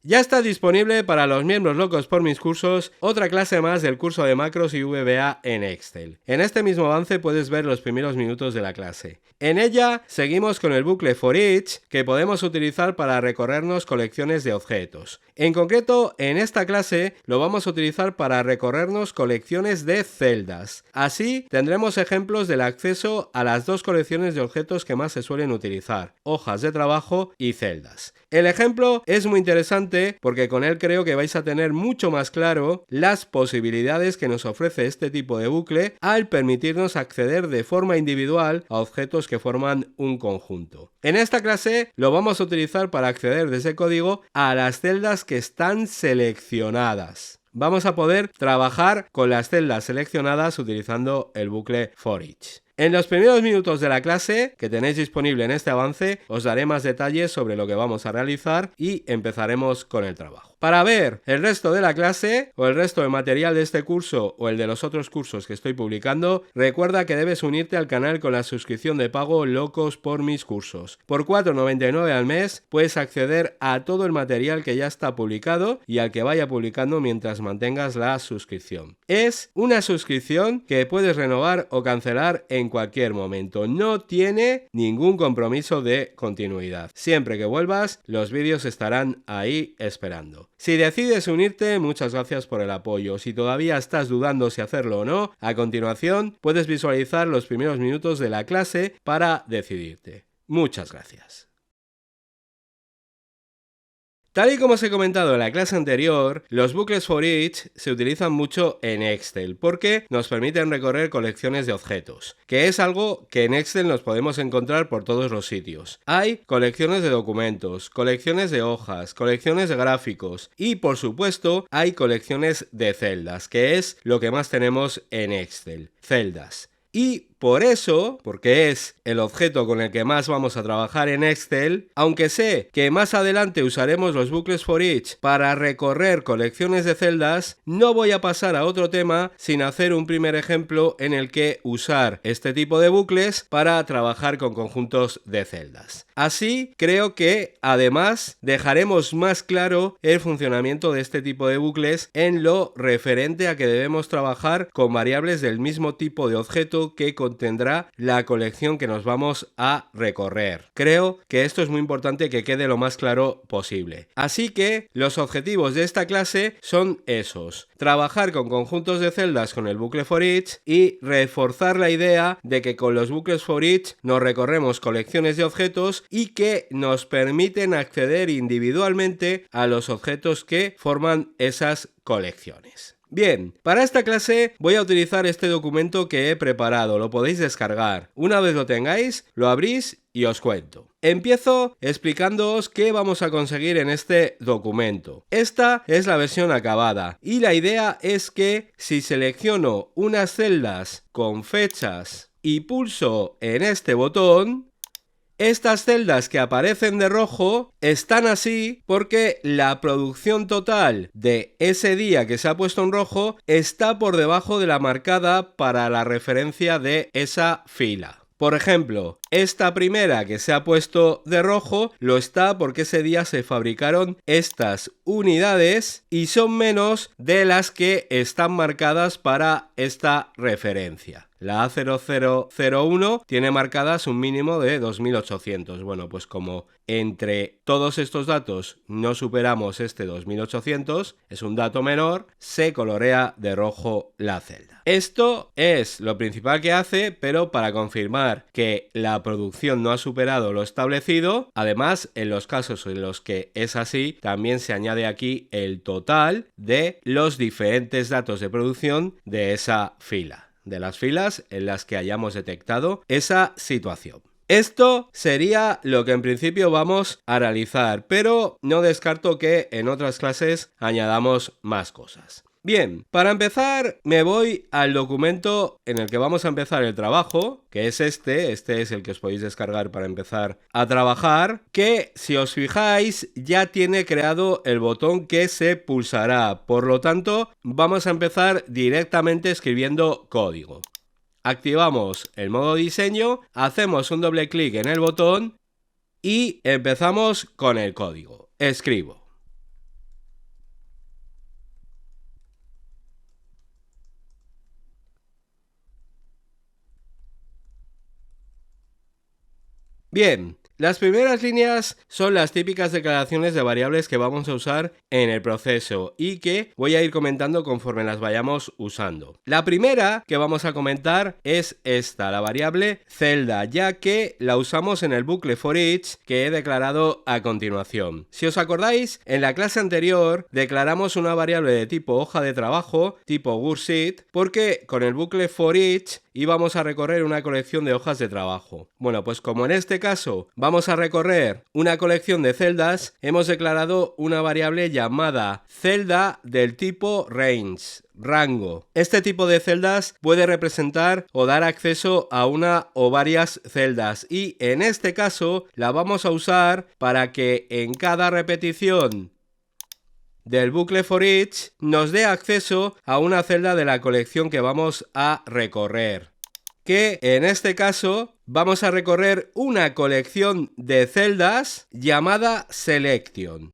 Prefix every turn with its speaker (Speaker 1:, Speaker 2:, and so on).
Speaker 1: Ya está disponible para los miembros locos por mis cursos otra clase más del curso de macros y VBA en Excel. En este mismo avance puedes ver los primeros minutos de la clase. En ella seguimos con el bucle for each que podemos utilizar para recorrernos colecciones de objetos. En concreto, en esta clase lo vamos a utilizar para recorrernos colecciones de celdas. Así tendremos ejemplos del acceso a las dos colecciones de objetos que más se suelen utilizar, hojas de trabajo y celdas. El ejemplo es muy interesante porque con él creo que vais a tener mucho más claro las posibilidades que nos ofrece este tipo de bucle al permitirnos acceder de forma individual a objetos que forman un conjunto. En esta clase lo vamos a utilizar para acceder desde código a las celdas que están seleccionadas. Vamos a poder trabajar con las celdas seleccionadas utilizando el bucle for each. En los primeros minutos de la clase que tenéis disponible en este avance os daré más detalles sobre lo que vamos a realizar y empezaremos con el trabajo. Para ver el resto de la clase o el resto de material de este curso o el de los otros cursos que estoy publicando, recuerda que debes unirte al canal con la suscripción de pago Locos por mis cursos. Por 4,99 al mes puedes acceder a todo el material que ya está publicado y al que vaya publicando mientras mantengas la suscripción. Es una suscripción que puedes renovar o cancelar en cualquier momento. No tiene ningún compromiso de continuidad. Siempre que vuelvas, los vídeos estarán ahí esperando. Si decides unirte, muchas gracias por el apoyo. Si todavía estás dudando si hacerlo o no, a continuación puedes visualizar los primeros minutos de la clase para decidirte. Muchas gracias. Tal y como os he comentado en la clase anterior, los bucles for each se utilizan mucho en Excel porque nos permiten recorrer colecciones de objetos, que es algo que en Excel nos podemos encontrar por todos los sitios. Hay colecciones de documentos, colecciones de hojas, colecciones de gráficos y, por supuesto, hay colecciones de celdas, que es lo que más tenemos en Excel, celdas. Y por eso, porque es el objeto con el que más vamos a trabajar en Excel, aunque sé que más adelante usaremos los bucles for each para recorrer colecciones de celdas, no voy a pasar a otro tema sin hacer un primer ejemplo en el que usar este tipo de bucles para trabajar con conjuntos de celdas. Así, creo que además dejaremos más claro el funcionamiento de este tipo de bucles en lo referente a que debemos trabajar con variables del mismo tipo de objeto que contendrá la colección que nos vamos a recorrer. Creo que esto es muy importante que quede lo más claro posible. Así que los objetivos de esta clase son esos: trabajar con conjuntos de celdas con el bucle for each y reforzar la idea de que con los bucles for each nos recorremos colecciones de objetos y que nos permiten acceder individualmente a los objetos que forman esas colecciones. Bien, para esta clase voy a utilizar este documento que he preparado, lo podéis descargar. Una vez lo tengáis, lo abrís y os cuento. Empiezo explicándoos qué vamos a conseguir en este documento. Esta es la versión acabada y la idea es que si selecciono unas celdas con fechas y pulso en este botón, estas celdas que aparecen de rojo están así porque la producción total de ese día que se ha puesto en rojo está por debajo de la marcada para la referencia de esa fila. Por ejemplo, esta primera que se ha puesto de rojo lo está porque ese día se fabricaron estas unidades y son menos de las que están marcadas para esta referencia. La A0001 tiene marcadas un mínimo de 2800. Bueno, pues como entre todos estos datos no superamos este 2800, es un dato menor, se colorea de rojo la celda. Esto es lo principal que hace, pero para confirmar que la producción no ha superado lo establecido, además, en los casos en los que es así, también se añade aquí el total de los diferentes datos de producción de esa fila, de las filas en las que hayamos detectado esa situación. Esto sería lo que en principio vamos a realizar, pero no descarto que en otras clases añadamos más cosas. Bien, para empezar me voy al documento en el que vamos a empezar el trabajo, que es este es el que os podéis descargar para empezar a trabajar, que si os fijáis ya tiene creado el botón que se pulsará, por lo tanto vamos a empezar directamente escribiendo código. Activamos el modo diseño, hacemos un doble clic en el botón y empezamos con el código. Escribo Bien, las primeras líneas son las típicas declaraciones de variables que vamos a usar en el proceso y que voy a ir comentando conforme las vayamos usando. La primera que vamos a comentar es esta, la variable celda, ya que la usamos en el bucle for each que he declarado a continuación. Si os acordáis, en la clase anterior declaramos una variable de tipo hoja de trabajo, tipo worksheet, porque con el bucle for each íbamos a recorrer una colección de hojas de trabajo. Bueno, pues como en este caso vamos a recorrer una colección de celdas, hemos declarado una variable llamada celda del tipo range, rango. Este tipo de celdas puede representar o dar acceso a una o varias celdas y en este caso la vamos a usar para que en cada repetición del bucle for each nos dé acceso a una celda de la colección que vamos a recorrer. Que en este caso vamos a recorrer una colección de celdas llamada selection.